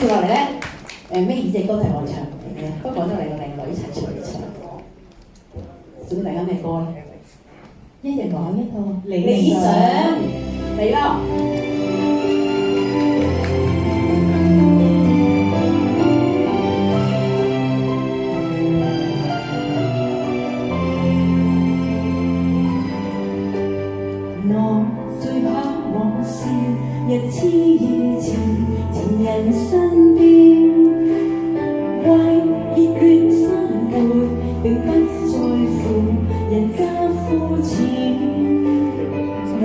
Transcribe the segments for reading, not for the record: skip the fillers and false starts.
接落嚟咧，尾二隻歌都係我唱嘅，不過都嚟個靚女一齊唱。送俾大家咩歌咧？一人講一套理想嚟啦！我最渴望是日痴夜前情人身邊，為熱血生活並不在乎人家膚淺。我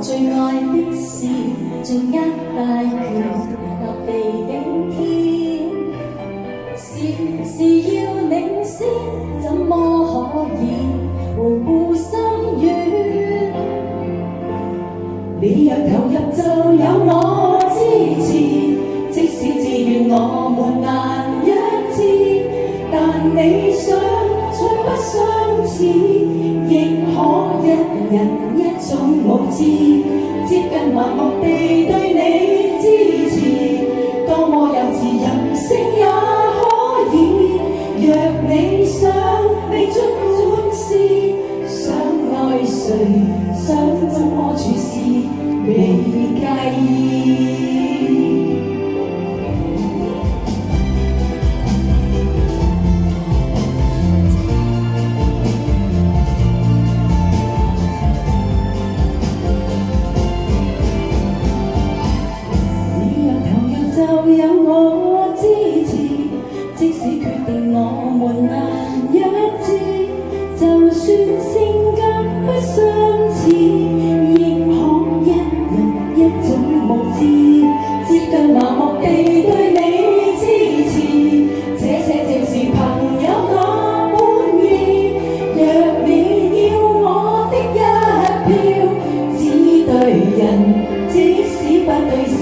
最愛的是盡一大拳踏地頂天，時要領先，怎麼可以無故心軟？你若投入就有我支持，即使自願我們難一致，但理想再不相似，亦可一人一種無知，接近麻木地對你支持，多麼幼稚任性也可以。若你想，你儘管試，想愛誰，想怎麼處事，未介意。你若投入就有我支持，即使決定我們難一致，就算性格不相似，亦可一人一種無知，接近麻木地對你支持，這些正是朋友我本意。若你要我的一票，只對人，即使不對事。